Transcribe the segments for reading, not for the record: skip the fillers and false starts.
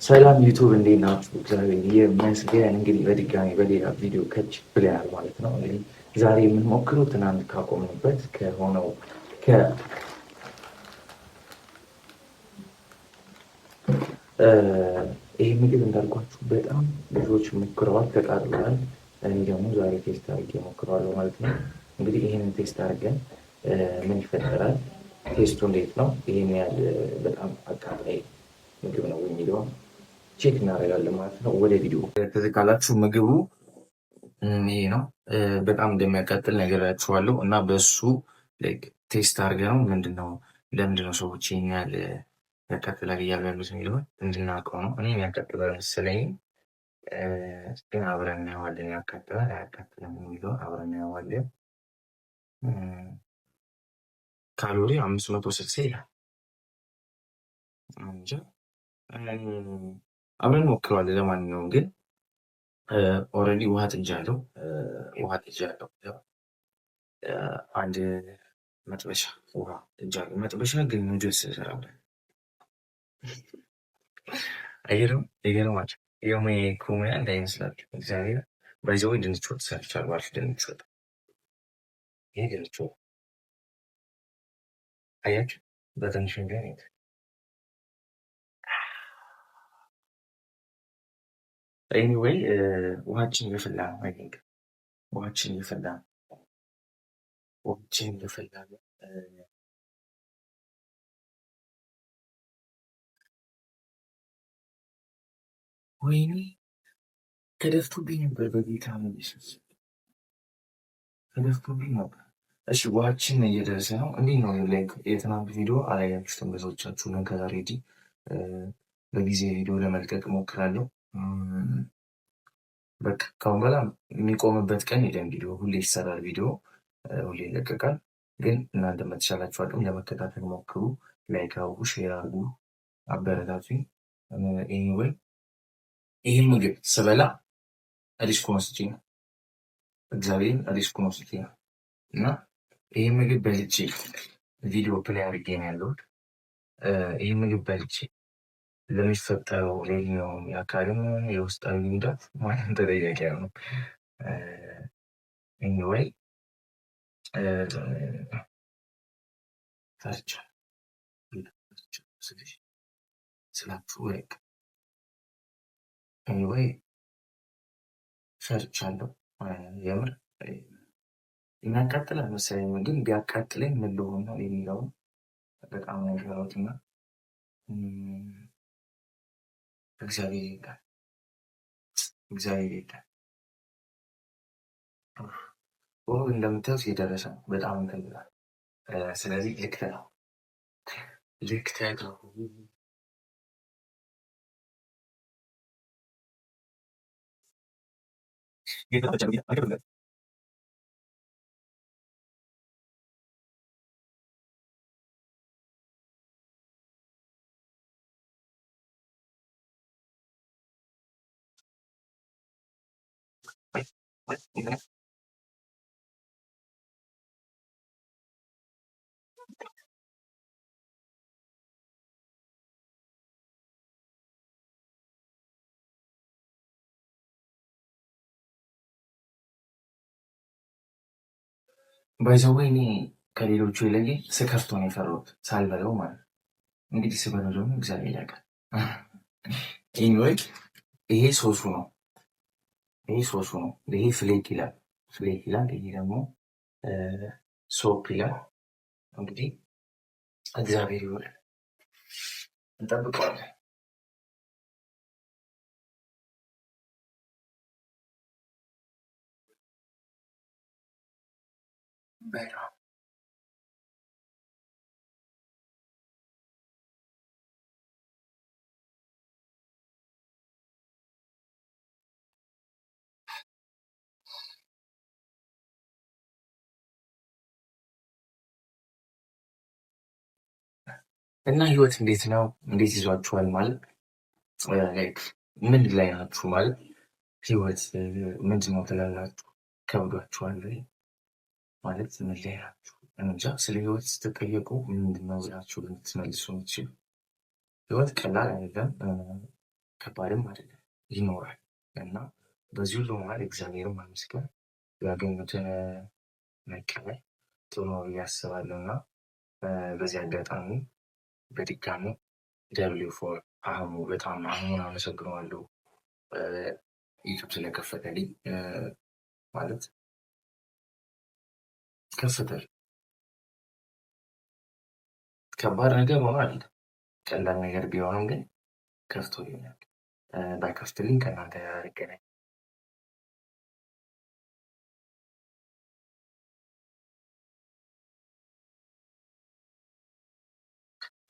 ሰላም ዩቱብ እንዴት ናችሁ? እግዚአብሔር ይመስገን። እንግዲህ በድጋሚ በሌላ ቪዲዮ ከች ብለናል ማለት ነው። እንግዲህ ዛሬ የምንሞክረው ትናንት ካቆምንበት ከሆነው ይህ ምግብ እንዳልኳችሁ በጣም ብዙዎች ሞክረዋል፣ ተቃርበዋል። እኔ ደግሞ ዛሬ ቴስት አድርጌ ሞክረዋለሁ ማለት ነው። እንግዲህ ይህንን ቴስት አድርገን ምን ይፈጠራል፣ ቴስቱ እንዴት ነው፣ ይህን ያህል በጣም አቃጣይ ምግብ ነው የሚለውን ቼክ እናደርጋለን ማለት ነው። ወደ ቪዲዮ ተዘካላችሁ። ምግቡ ይሄ ነው። በጣም እንደሚያቃጥል ነግራችኋለሁ እና በሱ ቴስት አድርገ ነው ምንድነው ለምንድነው ሰዎች ይሄን ያህል ያቃጥላል እያሉ ያሉት የሚለውን እንድናውቀው ነው። እኔ ያቃጥላል መሰለኝ፣ ግን አብረን እናየዋለን። ያቃጥላል አያቃጥልም የሚለው አብረን እናየዋለን። ካሎሪ 560 ይላል። እንጃ አብረን ሞክረዋለን። ለማንኛውም ግን ኦልሬዲ ውሃ ጥጃለሁ። አንድ መጥበሻ ውሃ ጥጃለሁ። መጥበሻ ግን ኑድልስ እንሰራለን። አይገርማል። የሆነ ኮሚያ እንዳይመስላችሁ እግዚአብሔር ባይዘው ድንች ወጥ ሰርቻለሁ። አሪፍ ድንች ወጥ። ይሄ ድንች ወጥ አያችሁ፣ በትንሽ እንጀራ ኤኒዌይ ውሃችን እየፈላ ነው። አይ ቲንክ ውሃችን እየፈላ ነው። ወይኔ ተደፍቶብኝ ነበር። በጌታ ኢየሱስ ተደፍቶብኝ ነበር። እሺ ውሃችን እየደረሰ ነው። እንዲህ ነው ላይክ የትናንት ቪዲዮ አላያችሁትም ብዙዎቻችሁ። ነገር ሬዲ በጊዜ ቪዲዮ ለመልቀቅ እሞክራለሁ። በቃ ካሁን በኋላ የሚቆምበት ቀን የለም። ቪዲዮ ሁሌ ይሰራል፣ ቪዲዮ ሁሌ ይለቀቃል። ግን እናንተ በተቻላችሁ አቅም ለመከታተል ሞክሩ። ላይክ አድርጉ፣ ሼር አድርጉ፣ አበረታቱኝ። ኤኒዌይ ይህን ምግብ ስበላ ሪስክ ወስጄ ነው፣ እግዚአብሔርን ሪስክ ወስጄ ነው እና ይህ ምግብ በልቼ ቪዲዮ ፕላይ አድርጌ ነው ያለሁት። ይህ ምግብ በልቼ ለሚፈጠረው ሌላኛውም የአካልም የውስጣዊ ጉዳት ማንም ተጠያቂ ነው። ኤኒዌይ ስላችሁ ኤኒዌይ ሰርቻለሁ። የምር የሚያቃጥል መሰለኝ፣ ግን ቢያቃጥለኝ ምን ልሆን ነው የሚለውን በጣም ነው ያለሁት እና እግዚአብሔር ይርዳል፣ እግዚአብሔር ይርዳል። እንደምታዩት የደረሰ ነው፣ በጣም እንፈልጋል። ስለዚህ ልክተለው ባይዘዌ እኔ ከሌሎቹ የለየ ስከፍቶ ነው የፈራሁት፣ ሳልበለው ማለት ነው። እንግዲህ ስበለው ደግሞ እግዚአብሔር ያውቃል። ኤኒዌይ ይሄ ሶሱ ነው፣ ይሄ ፍሌክ ይላል፣ ይሄ ደግሞ ሶፕ ይላል። እንግዲህ እግዚአብሔር ይወል፣ እንጠብቀዋለን። በጣም እና ህይወት እንዴት ነው? እንዴት ይዟችኋል? ማለት ምን ላይ ናችሁ? ማለት ህይወት ምንድን ነው ትላላችሁ? ከብዷችኋል ማለት ምን ላይ ናችሁ? እንጃ። ስለ ህይወት ስትጠየቁ ምንድን ነው ብላችሁ ልትመልሱ የምትችሉ? ህይወት ቀላል አይደለም። ከባድም አይደለም ይኖራል እና በዚህ ሁሉ መሃል እግዚአብሔርን ማመስገን ያገኙትን መቀበል ጥሩ ነው ብዬ አስባለሁ እና በዚህ አጋጣሚ በድጋሚ ደብሊው ፎር አህሙ በጣም አህሙን አመሰግነዋለሁ። ዩቱብ ስለከፈተልኝ ማለት ከፍተል ከባድ ነገር ሆኖ አለ ቀላል ነገር ቢሆንም ግን ከፍቶልኛል። ባይከፍትልኝ ከእናንተ ጋር አልገናኝም።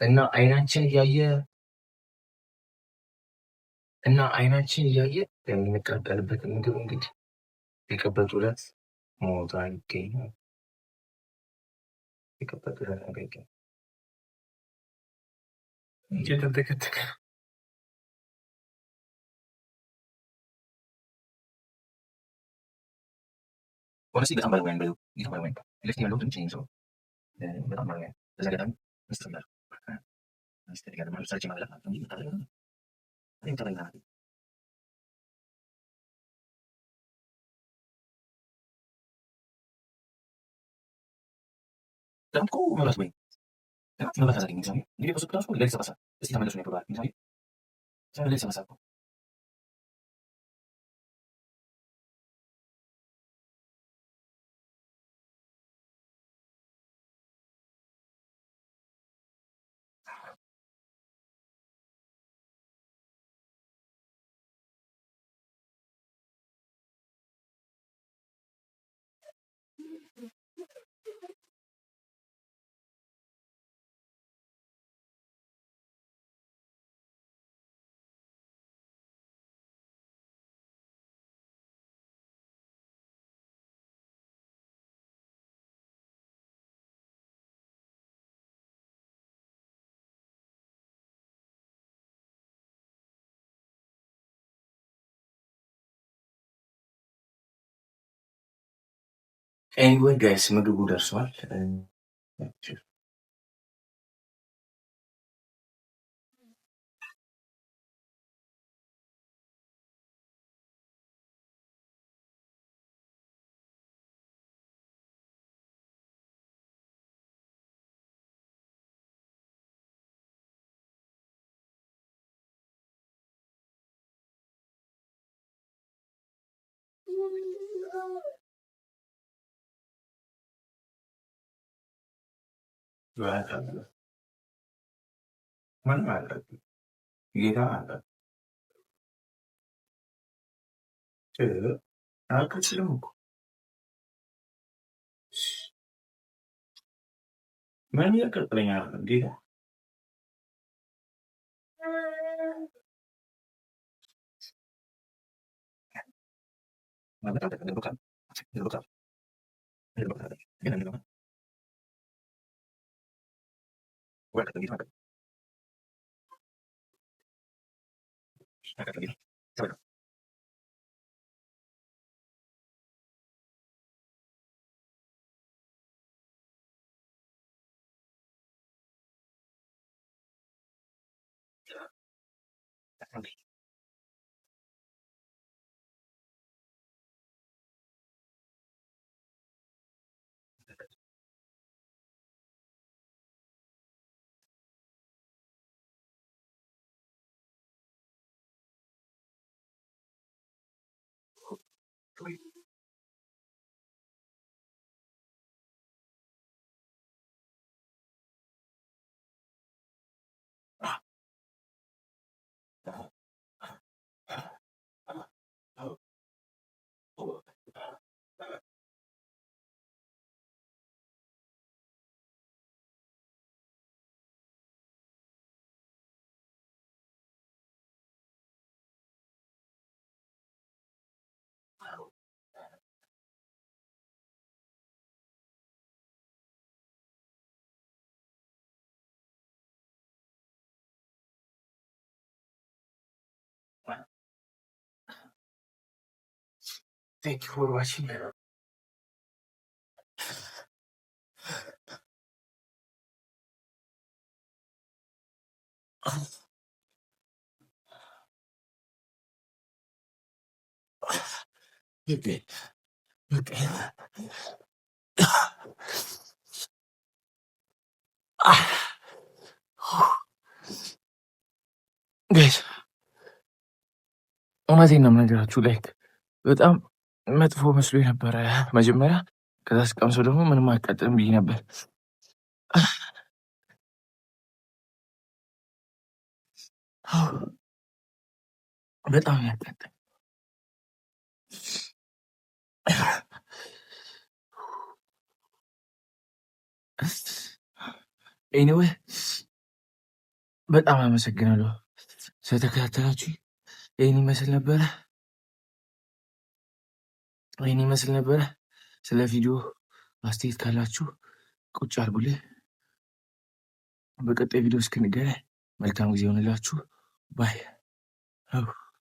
እና አይናችን እያየ የምንቃጠልበት ምግብ እንግዲህ የቀበጡ ዕለት ሞት አይገኝም። የቀበጡ ዕለት አይገኝም። እየተንተከተከ ነው። ሆነስሊ በጣም ባለሙያ ነው። በጣም ባለሙያ ነው። ፊት ያለው ትንሽ ሰው በጣም ባለሙያ ነው። በዛ አጋጣሚ መስተምር ሚኒስትር ጋር ማለት ሰርች ማለት ነው። በጣም እኮ መብራት ወይ መብራት አሳገኝ ሚዛኔ እንግዲህ በሱ ፕላስ ሌሊት ሰባት ሰዓት እስቲ ተመለሱ ነው ይባላል። ሚዛኔ ሌሊት ሰባት ሰዓት ኤኒዌይ ጋይስ ምግቡ ደርሷል። ምንም አለ ጌታ አለ አልችልም እኮ ምንም ያቀጥለኛል ጌታ Thank you for watching. ጋይስ እውነቴን ነው የምነግራችሁ። ላይክ በጣም መጥፎ መስሎ ነበረ መጀመሪያ። ከዛ ስቀምሰው ደግሞ ምንም አያቃጥልም ብዬ ነበር። በጣም ያቃጥል። ኤኒዌይ በጣም አመሰግናለሁ ስለተከታተላችሁ። ይህን ይመስል ነበረ። ስለ ቪዲዮ አስተያየት ካላችሁ ቁጭ አድርጉልኝ። በቀጣይ ቪዲዮ እስክንገናኝ መልካም ጊዜ ይሆንላችሁ። ባይ